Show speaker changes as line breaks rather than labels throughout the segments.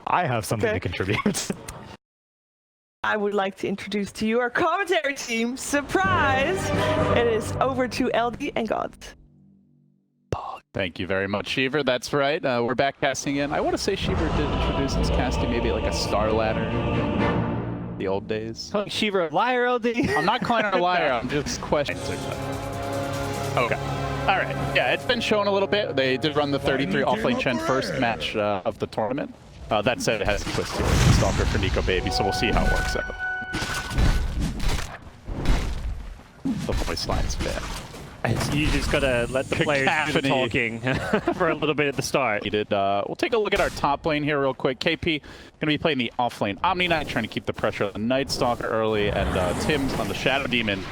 I have something to contribute.
I would like to introduce to you our commentary team. Surprise! It is over to LD and Gods.
Thank you very much, Sheever. That's right. We're back casting in. I want to say Sheever did introduce his casting maybe like a star ladder in the old days.
Calling Sheever a liar, LD?
I'm not calling her a liar. I'm just questioning. Okay. All right. Yeah, it's been shown a little bit. They did run the 33 offlane Chen first match of the tournament. That said, it has a twist to it. Stalker for Nico Baby, so we'll see how it works out. The voice line's bad.
You just gotta let the players do the talking for a little bit at the start.
We'll take a look at our top lane here real quick. KP gonna be playing the offlane Omni Knight, trying to keep the pressure on the Night Stalker early, and Tim's on the Shadow Demon.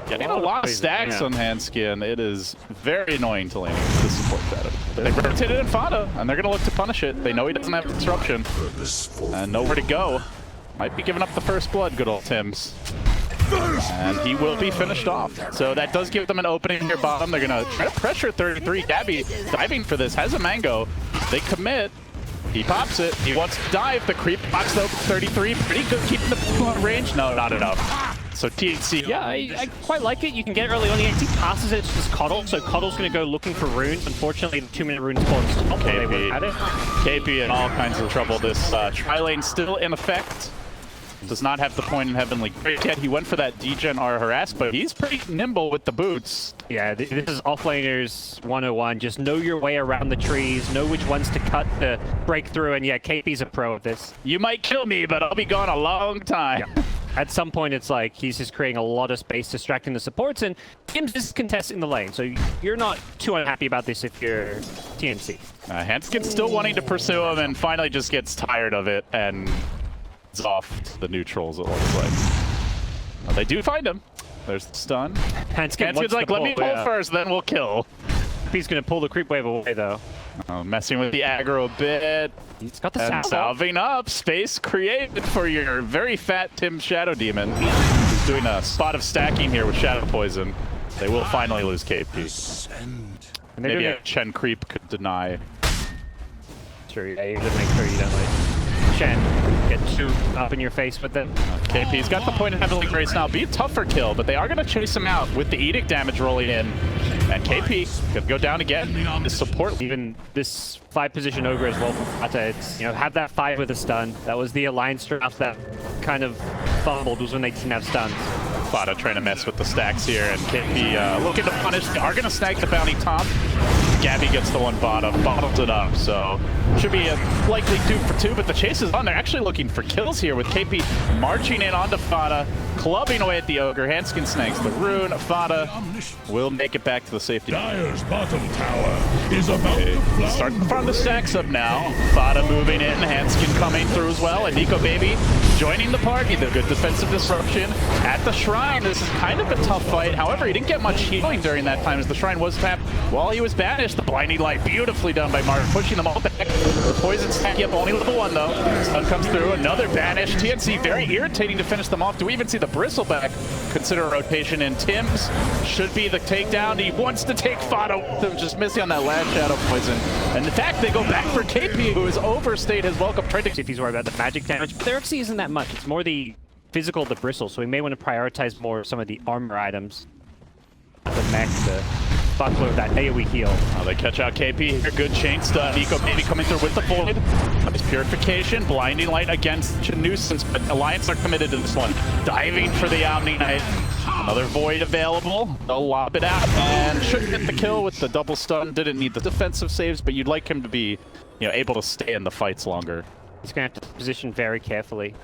Getting a lot of stacks on Handskin. It is very annoying to lane the support Shadow. They rotated in Fada, and they're going to look to punish it. They know he doesn't have disruption, and nowhere to go. Might be giving up the first blood, good old Tims. And he will be finished off. So that does give them an opening here bottom. They're going to try to pressure 33. Gabby diving for this, has a mango. They commit. He pops it. He wants to dive. The creep box though, 33. Pretty good keeping the pool on range. No, not enough. So TNC.
Yeah, I quite like it. You can get it early on. The NT passes it to just Coddle, so Coddle's going to go looking for runes. Unfortunately, the 2-minute rune spawns.
KP in all kinds of trouble. This tri-lane still in effect. Does not have the point in Heavenly Great yet. He went for that degen R harass, but he's pretty nimble with the boots.
Yeah, this is offlaners 101. Just know your way around the trees, know which ones to cut to break through, and yeah, KP's a pro at this.
You might kill me, but I'll be gone a long time.
Yeah. At some point, it's like he's just creating a lot of space, distracting the supports, and Tim's just contesting the lane. So you're not too unhappy about this if you're TNC.
Hanskin's still wanting to pursue him, and finally just gets tired of it, and it's off to the neutrals, it looks like. Well, they do find him. There's the stun. Hanskin's like, let me pull first, then we'll kill.
He's going to pull the creep wave away, though.
Messing with the aggro a bit.
He's got the
salving up. Space created for your very fat Tim Shadow Demon. He's doing a spot of stacking here with Shadow Poison. They will finally lose KP. And maybe a Chen creep could deny.
Sure, yeah, you just make sure you don't like Chen get too up in your face with them.
KP's got the point in Heavenly Grace now. Be a tougher kill, but they are going to chase him out with the Edict damage rolling in. And KP could go down again to support.
Even this 5-position Ogre as well from Ata. It's, have that 5 with a stun. That was the Alliance draft that kind of fumbled, was when they didn't have stuns.
Fada trying to mess with the stacks here, and KP looking to punish. They are going to snag the bounty top. Gabby gets the one bottom, bottles it up, so should be a likely 2 for 2, but the chase is on. They're actually looking for kills here with KP marching in onto Fada, clubbing away at the Ogre. Hanskin snags the rune. Fada will make it back to the safety.
Dire's bottom tower is about to flounder.
Starting to farm the stacks up now. Fada moving in, Hanskin coming through as well, and Nico Baby joining the party. The good defensive disruption at the shrine. This is kind of a tough fight. However, he didn't get much healing during that time as the shrine was tapped while he was banished. The blinding light beautifully done by Mark, pushing them all back. The poison stack, yep, only level 1 though. Stun comes through, another banish. TNC very irritating to finish them off. Do we even see the bristleback? Consider a rotation in. Tims should be the takedown. He wants to take Fada with him, just missing on that last Shadow Poison. And in fact, they go back for KP, who has overstayed his welcome. Trying to
see if he's worried about the magic damage, but there actually isn't that much. It's more the physical of the bristle, so we may want to prioritize more some of the armor items. The mech, the buckler, that AoE heal.
They catch out KP here. Good chain stun. Nico Baby coming through with the void. Nice purification. Blinding light against Nuisance, but Alliance are committed to this one. Diving for the Omni Knight. Another void available. They'll lob it out and should get the kill with the double stun. Didn't need the defensive saves, but you'd like him to be, able to stay in the fights longer.
He's gonna have to position very carefully.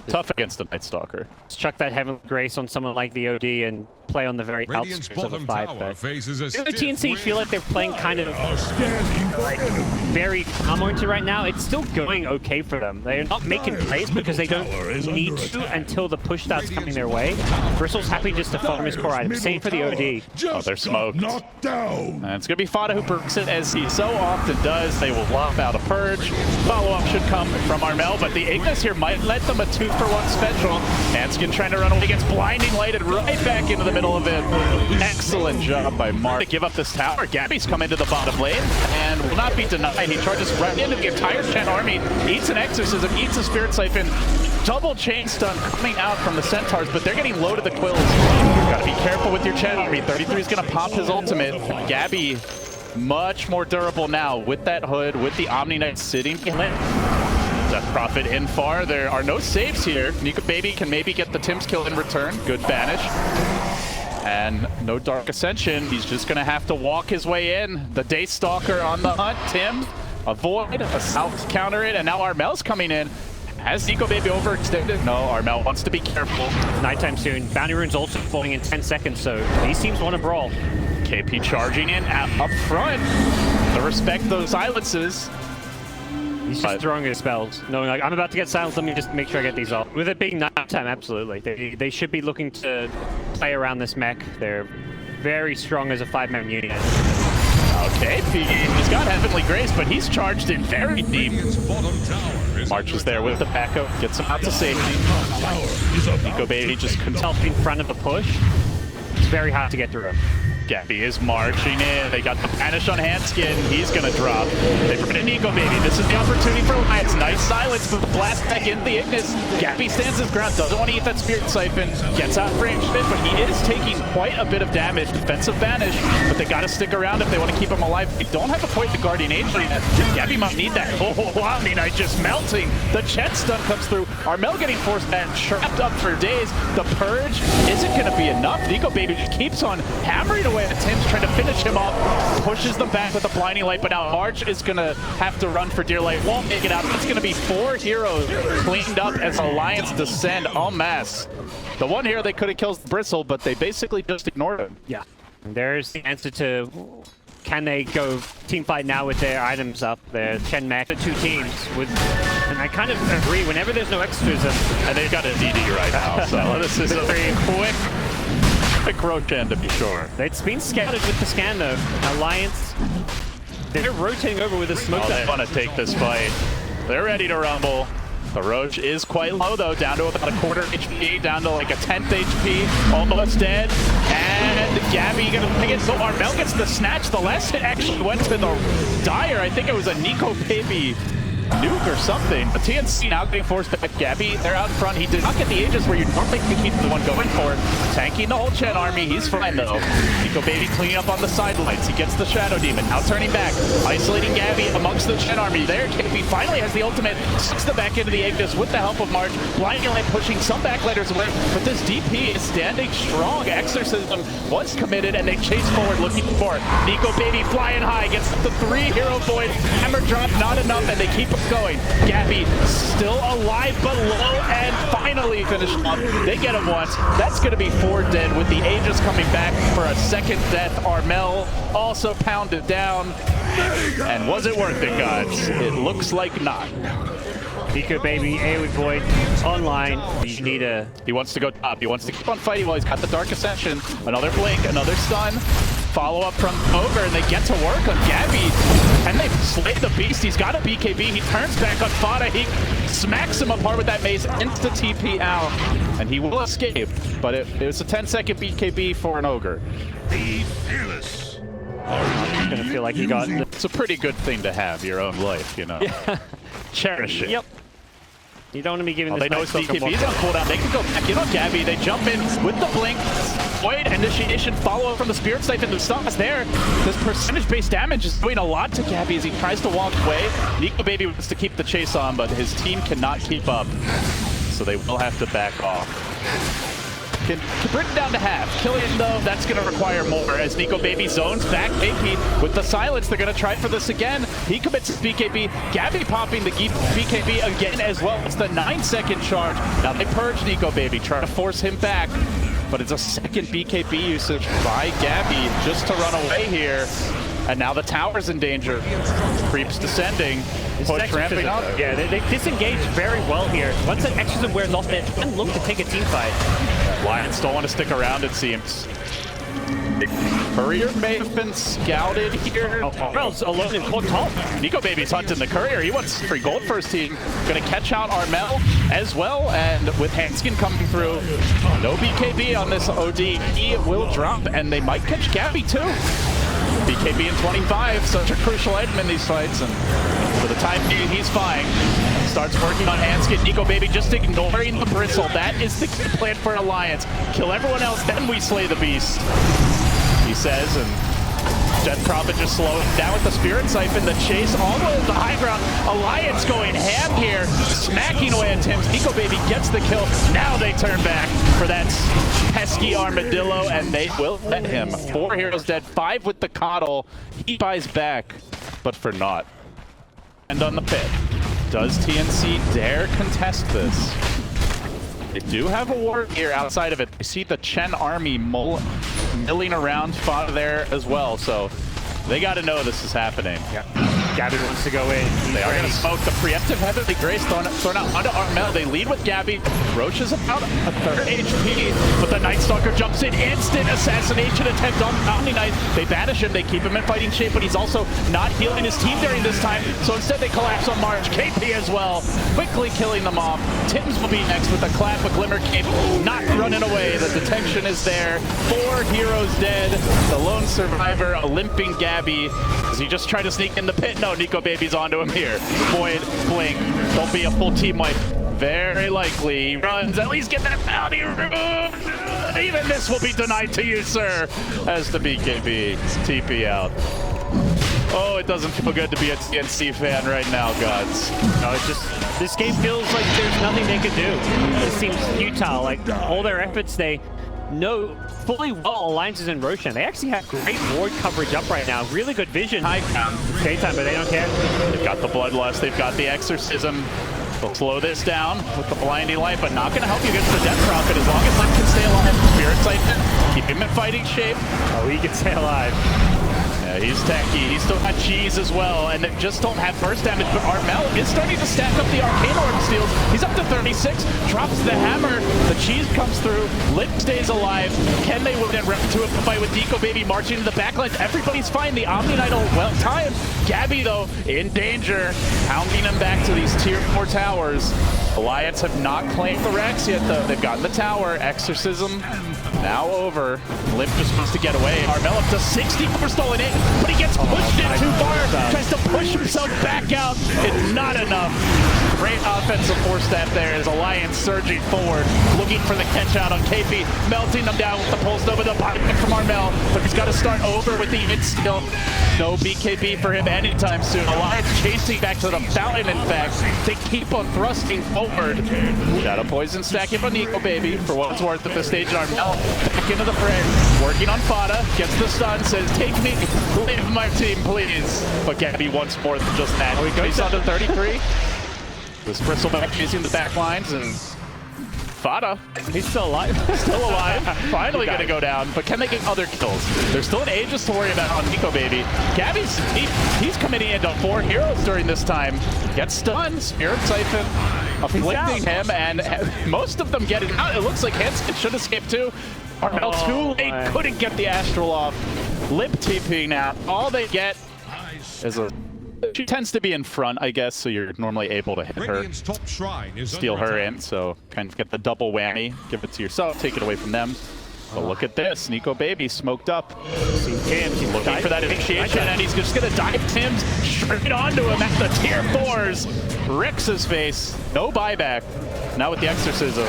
Tough against the Night Stalker.
Let's chuck that Heavenly Grace on someone like the OD and play on the very outskirts of the fight. But the TNC feel like they're playing kind of very calm-oriented right now. It's still going okay for them. They're not making plays because they don't need to until the push starts coming their way. Bristle's happy just to farm his core item. Same for the OD.
Oh, they're smoked. And it's going to be Fada who perks it as he so often does. They will lock out a purge. Follow-up should come from Armel, but the Ignis here might let them a 2 2-for-1 special. Hanskin trying to run away, gets blinding lighted right back into the middle of it. Excellent job by Mark to give up this tower. Gabby's come into the bottom lane and will not be denied. He charges right into the entire Chen army, eats an exorcism, eats a spirit siphon. Double chain stun coming out from the centaurs, but they're getting low to the quills. Gotta be careful with your Chen army. 33 is gonna pop his ultimate. Gabby, much more durable now with that hood, with the Omni Knight sitting behind. Death Prophet in far. There are no saves here. Nico Baby can maybe get the Tim's kill in return. Good banish. And no Dark Ascension. He's just gonna have to walk his way in. The Day Stalker on the hunt. Tim, avoid, a south counter it, and now Armel's coming in. Has Nico Baby overextended? No, Armel wants to be careful.
Nighttime soon. Bounty rune's also falling in 10 seconds, so these teams want to brawl.
KP charging in up front to respect those silences.
He's just throwing his spells, knowing like, I'm about to get silenced, let me just make sure I get these off. With it being nighttime, absolutely. They should be looking to play around this mech. They're very strong as a 5-man unit.
Okay, he's got Heavenly Grace, but he's charged in very deep. Marches there with the Paco, gets him out to safety. Nico Baby just couldn't
Help in front of the push. It's very hard to get through him.
Gabby is marching in. They got the banish on Hanskin. He's gonna drop. They bring in Nico Baby. This is the opportunity for Alliance. Nice silence, but blast back into the Ignis. Gabby stands his ground, doesn't want to eat that Spirit Siphon. Gets out range bit, but he is taking quite a bit of damage. Defensive banish, but they gotta stick around if they want to keep him alive. They don't have a point to Guardian Angel yet. Gabby might need that. Oh, Omni Knight just melting. The Chet stun comes through. Armel getting forced back, trapped up for days. The Purge isn't gonna be enough. Nico Baby just keeps on hammering away. Tim's trying to finish him off, pushes them back with a blinding light, but now March is gonna have to run for dear life. Won't make it out. It's gonna be 4 heroes cleaned up as Alliance descend en masse. The one hero they could have killed Bristle, but they basically just ignored him.
Yeah. And there's the answer to, can they go team fight now with their items up, their Chen mech, the 2 teams with, and I kind of agree, whenever there's no extras,
And they've got a DD right now, so this is a very quick Roshan to be sure.
It's been scouted with the scan though. Alliance, they're rotating over with a smoke.
They want to take this fight. They're ready to rumble. The Roach is quite low though, down to about a quarter HP, down to like a 10th HP, almost dead. And Gabby gonna pick it, so Armel gets the snatch. The last hit actually went to the Dire. I think it was a Nico Baby nuke or something. The TNC now getting forced back. Gabby, they're out in front. He did not get the Aegis where you normally can keep the one going for it. Tanking the whole Chen army. He's fine though. Nico Baby cleaning up on the sidelines. He gets the Shadow Demon. Now turning back. Isolating Gabby amongst the Chen army. There, KP finally has the ultimate. Sucks the back into the Aegis with the help of March. Blinding Light pushing some backlighters away. But this DP is standing strong. Exorcism was committed and they chase forward looking for it. Nico Baby flying high. Gets the 3 hero void. Hammer drop not enough and they keep going. Gabby still alive but low and finally finished up. They get him once. That's going to be 4 dead with the Aegis coming back for a second death. Armel also pounded down. And was it worth it, gods? It looks like not.
Nico Baby, AoE Void, online. You need a...
He wants to go top. He wants to keep on fighting while he's got the Dark Ascension. Another blink, another stun. Follow up from Ogre, and they get to work on Gabby. And they slay the beast. He's got a BKB. He turns back on Fada. He smacks him apart with that mace. Insta TP out. And he will escape. But it was a 10-second BKB for an Ogre.
Be fearless.
I'm gonna feel like he got...
It's a pretty good thing to have, your own life, you know.
Yeah.
Cherish it.
Yep. You don't want to be giving
Well,
this
they know it's BKB's on cooldown. They can go back in on Gabby. They jump in with the blink. Void initiation, follow up from the Spirit Siphon. The stun is there. This percentage-based damage is doing a lot to Gabby as he tries to walk away. Nico Baby wants to keep the chase on, but his team cannot keep up. So they will have to back off. Can bring it down to half. Killian, though, that's going to require more as Nico Baby zones back KP with the silence. They're going to try for this again. He commits his BKB. Gabby popping the BKB again as well. It's the 9-second charge. Now they purge Nico Baby, trying to force him back. But it's a second BKB usage by Gabby just to run away here. And now the tower's in danger. Creeps descending. Push ramping up.
Yeah, they disengage very well here. Once that exorcism wears off, they can look to take a team fight.
Lions don't want to stick around, it seems. Courier may have been scouted here.
Armel's alone in court top.
Nico Baby's hunting the Courier. He wants free gold for his team. Gonna catch out Armel as well, and with Handskin coming through, no BKB on this OD. He will drop, and they might catch Gabby too. BKB in 25, such a crucial item in these fights, and for the time being, he's fine. Starts working on Handskin. Nico Baby just ignoring the bristle. That is the plan for Alliance. Kill everyone else, then we slay the beast, he says, and Death Prophet just slowing down with the Spirit Siphon. The chase all the way to the high ground. Alliance going ham here, smacking away at Tim's. Nico Baby gets the kill. Now they turn back for that pesky armadillo, and they will let him. 4 heroes dead, 5 with the coddle. He buys back, but for naught. And on the pit. Does TNC dare contest this? They do have a ward here outside of it. I see the Chen army milling around Fada there as well, so they got to know this is happening.
Yeah. Gabby wants to go in.
They are going to smoke the preemptive Heavenly Grace thrown out onto Armel. They lead with Gabby. Roche is about a third HP, but the Night Stalker jumps in. Instant assassination attempt on Omni Knight. They banish him. They keep him in fighting shape, but he's also not healing his team during this time. So instead they collapse on March. KP as well, quickly killing them off. Tims will be next with a clap, a Glimmer Cape. Not running away. The detection is there. 4 heroes dead. The lone survivor, a limping Gabby. Does he just try to sneak in the pit? No, Nico Baby's onto him here. Void, Blink. There'll be a full team wipe. Very likely. He runs. At least get that bounty removed. Even this will be denied to you, sir. As the BKB TP out. Oh, it doesn't feel good to be a TNC fan right now, gods.
No, it's just, this game feels like there's nothing they could do. It seems futile. Like, all their efforts, they know fully well Alliances in Roshan. They actually have great ward coverage up right now. Really good vision. High ground. Daytime, but they don't care.
They've got the Bloodlust. They've got the Exorcism. They'll slow this down with the Blinding Light, but not going to help you against the Death Prophet as long as Light can stay alive. Spirit Siphon, keep him in fighting shape.
Oh, he can stay alive.
Yeah, he's tanky. He's still got cheese as well, and they just don't have burst damage. But Armel is starting to stack up the Arcane Orb steals. He's up to 36, drops the hammer. The cheese comes through. Lip stays alive. Can they win and rep to a fight with Nico Baby marching to the backlines? Everybody's fine. The Omni Knight well timed. Gabby, though, in danger, hounding him back to these tier 4 towers. Alliance have not claimed the Rex yet, though. They've gotten the tower. Exorcism now over. Limp just wants to get away. Armel up to 64 stolen in, but he gets pushed in too far. Tries to push himself back out. It's not enough. Great offensive force staff there as Alliance surging forward, looking for the catch out on KP, melting them down with the pulse over the bottom from Armel, but he's got to start over with the instill. No BKB for him anytime soon. Alliance chasing back to the fountain, in fact. They keep on thrusting forward. Shadow Poison stacking on Nico Baby for what it's worth at this stage. Armel back into the fray, working on Fada, gets the stun, says, take me, leave my team, please. But Gabby wants more than just that. Oh, he goes on to 33. This Bristleback chasing the back lines, and Fada,
He's still alive.
still alive, finally going to go down, but can they get other kills? There's still an Aegis to worry about on Nico Baby. Gabby's, he's committing into 4 heroes during this time. Gets stunned, Spirit Siphon, afflicting him, and most of them get it out. It looks like Handskin should escape too. Armel too late, couldn't get the Astral off. Lip TP now. All they get is a... She tends to be in front, I guess, so you're normally able to hit her,
Top shrine is
steal her in, so kind of get the double whammy. Give it to yourself, take it away from them. But look at this, Nico Baby smoked up.
Tims, he's
Looking for that initiation, and he's just gonna dive Tims straight onto him at the tier 4s. Ricks his face, no buyback. Now with the Exorcism,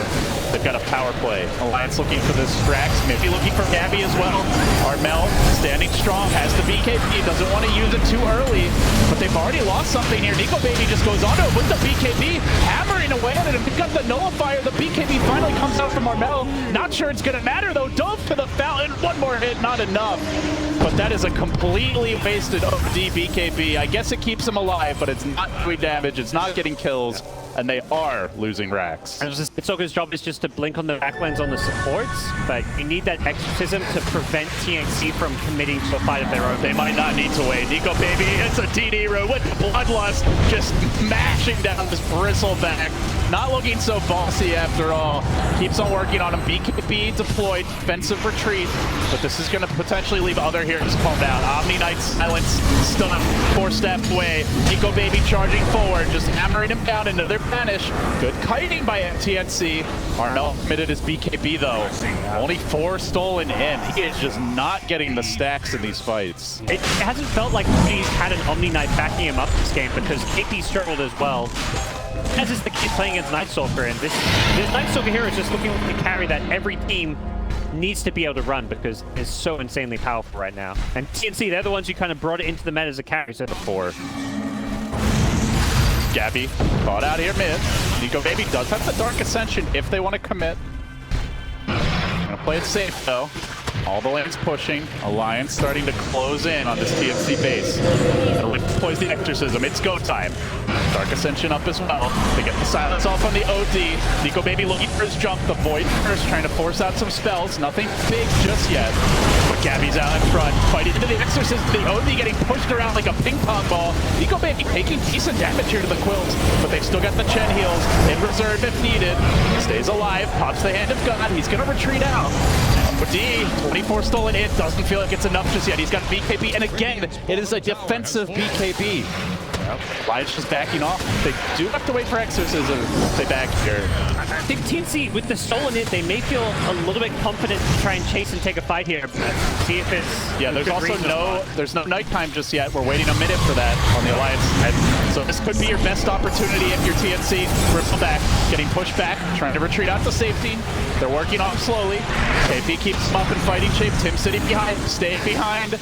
they've got a power play. Alliance looking for this Strax, maybe looking for Gabby as well. Armel standing strong, has the BKB, doesn't want to use it too early, but they've already lost something here. Nico Baby just goes onto him with the BKB, hammering away at it, and pick up the nullifier. The BKB finally comes out from Armel. Not sure it's gonna matter though. Dove to the fountain, one more hit, not enough. But that is a completely wasted OD BKB. I guess it keeps him alive, but it's not doing damage, it's not getting kills. And they are losing racks.
Bitsoka's job is just to blink on the backlines on the supports, but you need that Exorcism to prevent TNC from committing to a fight of their own.
They might not need to wait. Nico Baby, it's a DD row with Bloodlust, just mashing down this bristleback. not looking so bossy after all. Keeps on working on him. BKB deployed, defensive retreat, but this is going to potentially leave other heroes calm down. Omni Knight silence, stun, 4-step away. Nico Baby charging forward, just hammering him down into their banish. Good kiting by TNC. Arnell committed his BKB though. Only 4 stolen in. He is just not getting the stacks in these fights.
It hasn't felt like he's had an Omni Knight backing him up this game because KP struggled as well. As is the case playing against Night Stalker, and this Night Stalker hero is just looking like a carry that every team needs to be able to run because it's so insanely powerful right now. And TNC, they're the ones who kind of brought it into the meta as a carry set before.
Gabby caught out here mid. Nico Baby does have the Dark Ascension if they want to commit. Gonna play it safe though. All the lanes pushing. Alliance starting to close in on this TNC base. Deploys the Exorcism. It's go time. Dark Ascension up as well. They get the silence off on the OD. Nico Baby looking for his jump. The Void first, trying to force out some spells. Nothing big just yet. But Gabby's out in front. Fighting into the Exorcism. The OD getting pushed around like a ping pong ball. Nico Baby taking decent damage here to the Quills, but they've still got the Chen heals in reserve if needed. Stays alive. Pops the Hand of God. He's going to retreat out. D, 24 stolen in, doesn't feel like it's enough just yet. He's got BKB, and again, it is a defensive BKB. Alliance just backing off. They do have to wait for Exorcism. They back here.
I think TNC, with the stolen hit, they may feel a little bit confident to try and chase and take a fight here. See if it's...
Yeah, there's also no nighttime just yet. We're waiting a minute for that on the Alliance. And so this could be your best opportunity if you're TNC. Ripple back, getting pushed back, trying to retreat out to safety. They're working off slowly. KP keeps them up in fighting shape. Tim sitting behind, staying behind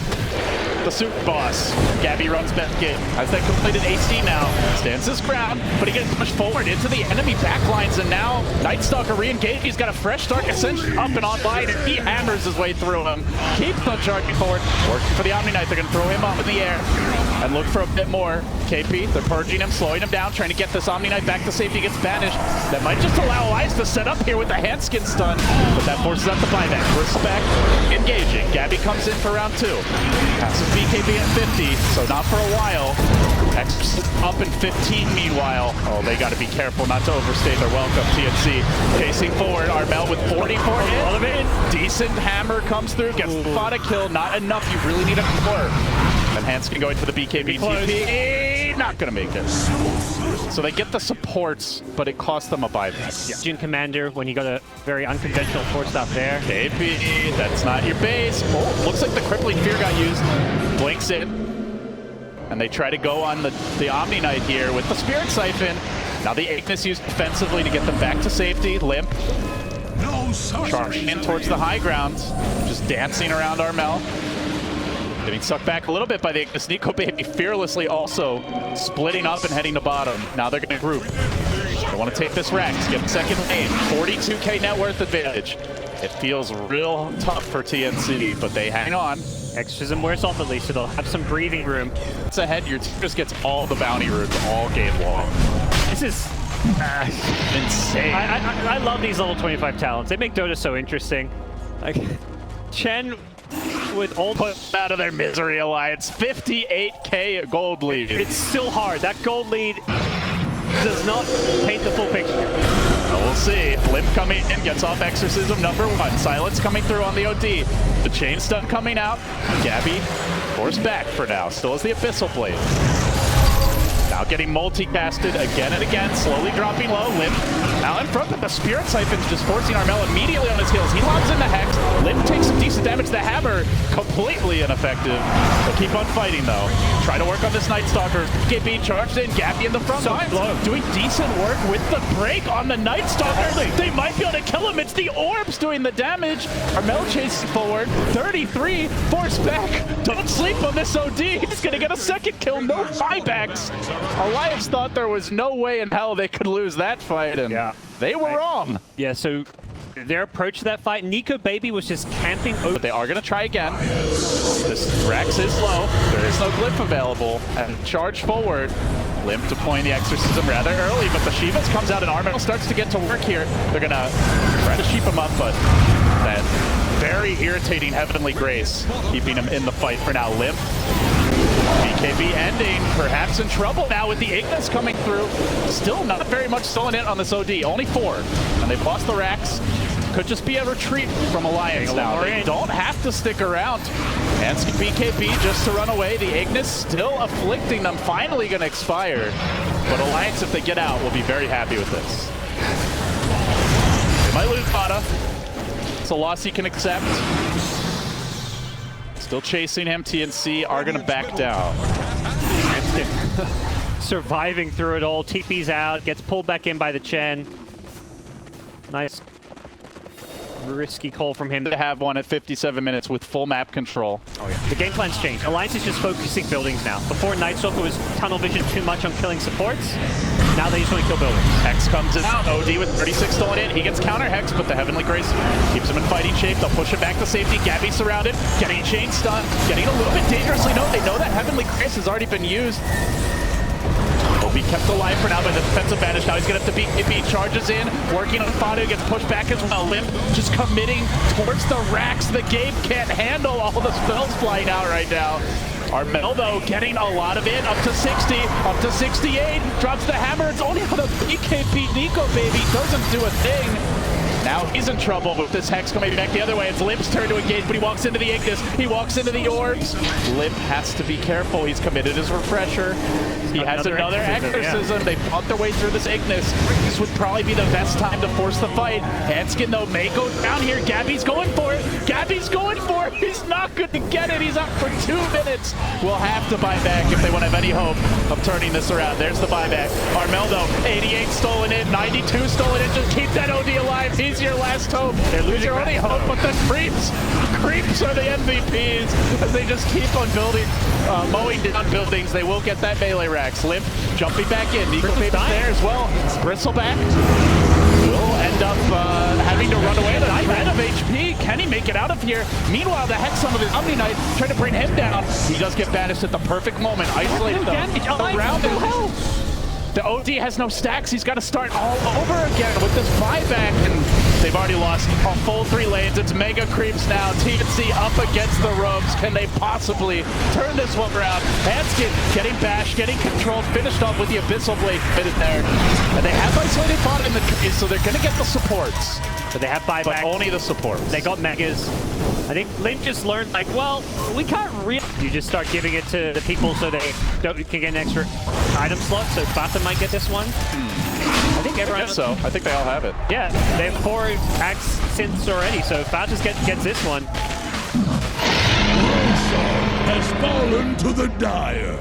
the Super Boss. Gabby runs back in. Has that completed AC now. Stands his ground, but he gets pushed forward into the enemy backlines, and now Night Stalker re-engaged. He's got a fresh Dark Ascension up and online, and he hammers his way through him. Keeps on charging forward. Working for the Omni Knight. They're going to throw him up in the air and look for a bit more. KP, they're purging him, slowing him down, trying to get this Omni Knight back to safety. Gets banished. That might just allow Elias to set up here with the hand skin stun, but that forces out the buyback. Respect, engaging. Gabby comes in for round 2. Passes BKB at 50, so not for a while. X up in 15 meanwhile. Oh, they got to be careful not to overstay their welcome. TNC chasing forward. Armel with 44 hit. Decent hammer comes through, gets the spot a kill. Not enough. You really need a core. And Hanskin going for the BKB TP. Not going to make it. So they get the supports, but it costs them a buyback.
Yeah. Jin Commander, when you got a very unconventional force stop there.
KP, that's not your base. Oh, looks like the Crippling Fear got used. Blinks in. And they try to go on the Omni Knight here with the Spirit Siphon. Now the Ignis used defensively to get them back to safety. Limp. Charging in towards the high ground. Just dancing around Armel. Getting sucked back a little bit by the Ignis. Nico Baby fearlessly also splitting up and heading to bottom. Now they're going to group. They want to take this Rex, get the second lane. 42k net worth advantage. It feels real tough for TNC, but they hang on.
Exorcism wears off at least, so they'll have some breathing room.
It's ahead. Your team just gets all the bounty runes all game long.
This is
insane.
I love these level 25 talents. They make Dota so interesting. Like Chen with all
put out of their misery. Alliance 58k gold lead.
It's still hard. That gold lead does not paint the full picture.
Well, we'll see. Limp coming in, gets off Exorcism number 1. Silence coming through on the OD. The chain stun coming out. Gabby forced back for now. Still has the Abyssal Blade. Now getting multicasted again and again, slowly dropping low. Limp now in front, but the Spirit Siphon's just forcing Armel immediately on his heels. He locks in the Hex. Limp takes some decent damage. The Hammer, completely ineffective. They'll keep on fighting, though. Try to work on this Night Stalker. KB charged in, Gabby in the front lines. Doing decent work with the break on the Night Stalker. They might be able to kill him. It's the Orbs doing the damage. Armel chases forward. 33, force back. Don't sleep on this OD. He's going to get a second kill. No buybacks. Alliance thought there was no way in hell they could lose that fight, and they were wrong.
Yeah, so their approach to that fight, Nico Baby was just camping over.
But they are going to try again. This Rex is low. There is no glyph available. And charge forward. Limp deploying the Exorcism rather early, but the Shivas comes out and Armel starts to get to work here. They're going to try to sheep him up, but that very irritating Heavenly Grace keeping him in the fight for now. Limp BKB ending, perhaps in trouble now with the Ignis coming through. Still not very much stolen in on this OD, only 4. And they've lost the racks. Could just be a retreat from Alliance now. They don't have to stick around. And BKB just to run away. The Ignis still afflicting them, finally going to expire. But Alliance, if they get out, will be very happy with this. They might lose Dota. It's a loss he can accept. Still chasing him. TNC are going to back down.
Surviving through it all. TP's out. Gets pulled back in by the Chen. Nice. Risky call from him
To have one at 57 minutes with full map control.
Oh yeah. The game plan's changed. Alliance is just focusing buildings now. Before Nightstalker was tunnel vision too much on killing supports. Now they just want to kill buildings.
Hex comes in. OD with 36 stolen in. He gets counter Hex, but the Heavenly Grace keeps him in fighting shape. They'll push him back to safety. Gabby's surrounded, getting chain stun, getting a little bit dangerously. No, they know that Heavenly Grace has already been used. Will be kept alive for now by the defensive banish. Now he's going to have to BKB, charges in, working on Fado, gets pushed back as well. Limp just committing towards the racks. The game can't handle all the spells flying out right now. Armel, though, getting a lot of it, up to 60, up to 68, drops the hammer. It's only on a BKB Nico, baby, doesn't do a thing. Now he's in trouble with this Hex coming back the other way. It's Limp's turn to engage, but he walks into the Ignis. He walks into the orbs. Limp has to be careful. He's committed his refresher. He has another exorcism. Yeah. They fought their way through this Ignis. This would probably be the best time to force the fight. Hanskin, though, may go down here. Gabby's going for it. Gabby's going for it. He's not going to get it. He's up for 2 minutes. We'll have to buy back if they want to have any hope of turning this around. There's the buyback. Armel, though, 88 stolen in, 92 stolen in. Just keep that OD alive. He's your last hope. They're losing your only hope, but the creeps are the MVPs as they just keep on building, mowing down buildings. They will get that melee racks. Limp jumping back in. Nico Baby's there as well. Bristleback will end up having to run away. The threat of HP. Can he make it out of here? Meanwhile, the Hex of his Omni Knight trying to bring him down. He does get banished at the perfect moment. Isolated around him. The OD has no stacks. He's got to start all over again with this buyback. And they've already lost a full 3 lanes. It's mega creeps now. TNC up against the ropes. Can they possibly turn this one around? Hanskin getting bashed, getting controlled, finished off with the Abyssal Blade fitted there. And they have isolated bot in the trees, so they're going to get the supports.
But they have buyback.
But only the supports.
They got megas. I think Limp just learned, like, well, we can't really... You just start giving it to the people so they can get an extra item slot, so Fata might get this one. I think everyone...
I guess so. I think they all have it.
Yeah, they have 4 axe synths already, so Fata gets this one.
Has fallen to the Dire.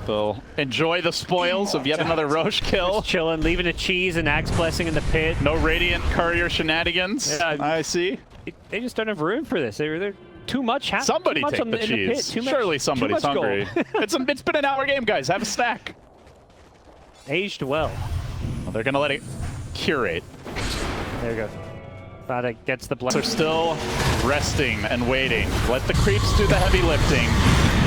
They'll enjoy the spoils of yet another Roche kill.
Just chilling, leaving a cheese and axe blessing in the pit.
No Radiant Courier shenanigans. Yeah, I see.
They just don't have room for this. They're too much.
Somebody
too much
take the cheese. Surely somebody's hungry. It's been an hour game, guys. Have a snack.
Aged well.
They're gonna let it curate.
There you go. Fata gets the blood.
They're still resting and waiting. Let the creeps do the heavy lifting.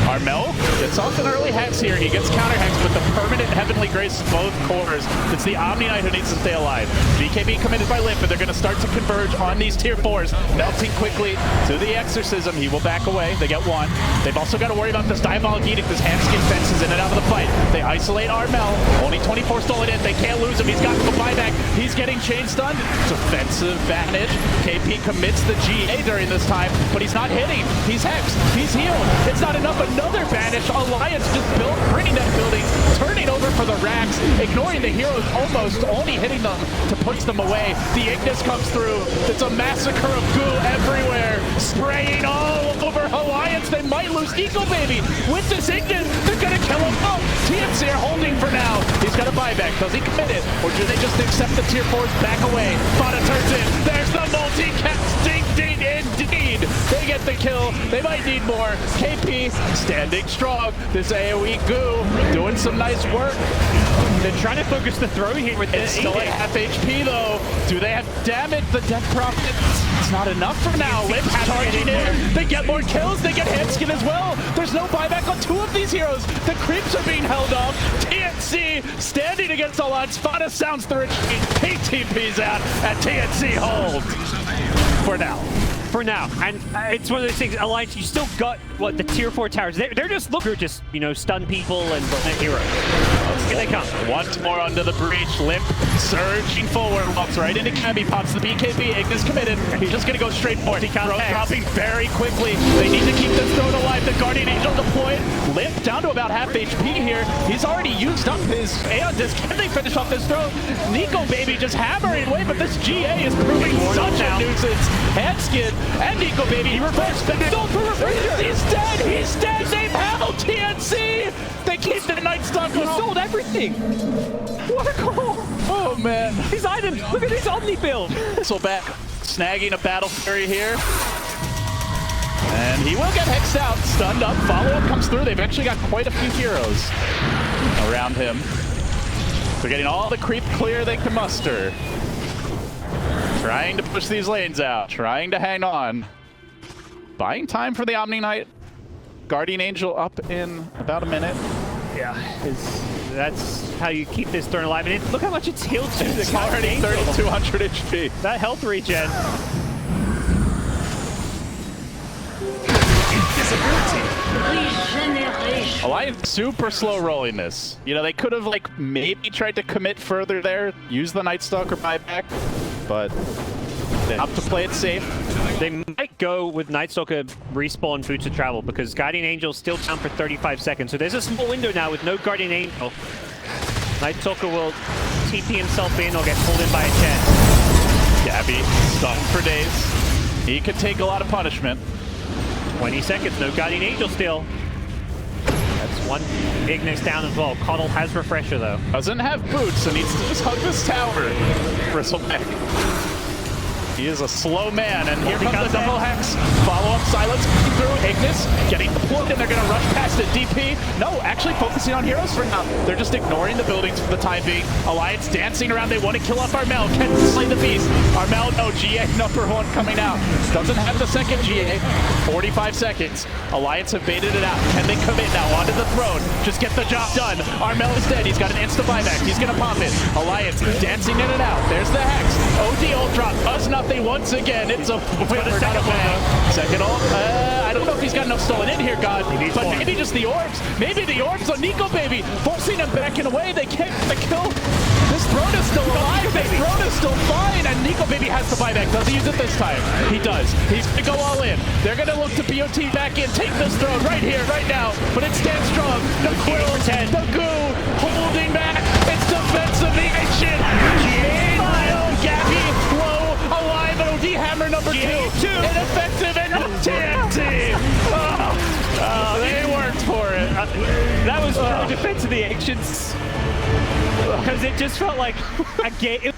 Armel gets off an early Hex here. He gets counter Hex with the permanent Heavenly Grace both cores. It's the Omni Knight who needs to stay alive. BKB committed by Limp, but they're going to start to converge on these tier 4s. Melting quickly to the Exorcism. He will back away. They get 1. They've also got to worry about this Diabolic Edict. This Hanskin fences in and out of the fight. They isolate Armel. Only 24 stolen in. They can't lose him. He's got the buyback. He's getting chain stunned. Defensive advantage. KP commits the GA during this time, but he's not hitting. He's hexed. He's healed. It's not enough. Another banish. Alliance just bringing that building, turning over for the racks, ignoring the heroes, almost only hitting them to push them away. The Ignis comes through. It's a massacre of goo everywhere, spraying all over Alliance. They might lose Eagle Baby with this Ignis. They're gonna kill him. Oh, TNC are holding for now. He's got a buyback. Does he commit it, or do they just accept the tier 4s back away? Fata turns in. There's the multi-cast. Ding, ding, indeed. They get the kill. They might need more. KP standing strong. This AoE goo doing some nice work.
They're trying to focus the throw here with
it's still at half HP though. Do they have damage? The death profit. It's not enough for now. Limp charging in. They get more kills. They get Hanskin as well. There's no buyback on 2 of these heroes. The creeps are being held off. TNC standing against all odds. Fata sounds the retreat. PTP's out, and TNC hold for now.
for now. And it's one of those things, Alliance, you still got, what, the tier 4 towers. They're just looking to just, you know, stun people and burn heroes. Here they come.
Once more under the breach. Limp surging forward. Walks right into Camby. Pops the BKB. Ignis committed. He's just going to go straight for it. Throne dropping very quickly. They need to keep this throne alive. The Guardian Angel deployed. Limp down to about half HP here. He's already used up his Aeon Disc. Can they finish off this throne? Nico Baby just hammering away, but this GA is proving such a nuisance. Handskin and Nico Baby. He reversed back. He's dead. He's dead. They've held TNC. They keep the Night Stalker.
He sold everything. What a goal.
Oh, man.
He's Iden. Look at his Omni build.
So back, snagging a Battle Fury here. And he will get hexed out, stunned up. Follow-up comes through. They've actually got quite a few heroes around him. They're getting all the creep clear they can muster. Trying to push these lanes out, trying to hang on. Buying time for the Omni Knight. Guardian Angel up in about a minute.
Yeah, that's how you keep this throne alive. And look how much it's healed to.
It's already 3,200 HP.
That health regen.
Alliance super slow rolling this. You know, they could have like maybe tried to commit further there, use the Night Stalker buyback, but they have to play it safe.
They might go with Night Stalker respawn Boots of Travel because Guardian Angel's still down for 35 seconds. So there's a small window now with no Guardian Angel. Night Stalker will TP himself in or get pulled in by a Chen.
Gabby stunned for days. He could take a lot of punishment.
20 seconds, no Guardian Angel still. That's one Ignis down as well. Coddle has Refresher though.
Doesn't have boots and needs to just hug this tower. Bristleback. He is a slow man, and here comes the double hex. Follow-up silence through Ignis, getting deployed, and they're going to rush past it. DP, no, actually focusing on heroes for now. They're just ignoring the buildings for the time being. Alliance dancing around. They want to kill off Armel. Can slay the beast. Armel, no, GA number 1 coming out. Doesn't have the second GA. 45 seconds. Alliance have baited it out. Can they commit now onto the throne? Just get the job done. Armel is dead. He's got an insta buyback. He's going to pop it. Alliance dancing in and out. There's the hex. OD ult drop does nothing once again. It's a second one. Second ult. I don't know if he's got enough stolen in here, God. But maybe just the orbs. Maybe the orbs on Nico Baby. Forcing him backing away. They can't get the kill. This throne is still alive. This throne is still fine. And Nico Baby has the buyback. Does he use it this time? He does. He's going to go all in. They're going to look to BOT back in. Take this throne right here, right now. But it stands strong. The Quill, the Goo, holding back. It's defensive action. Gabby, low, alive, and OD hammer number 2. Ineffective and TNC. They worked for it.
That was defense of the actions. Because it just felt like a game.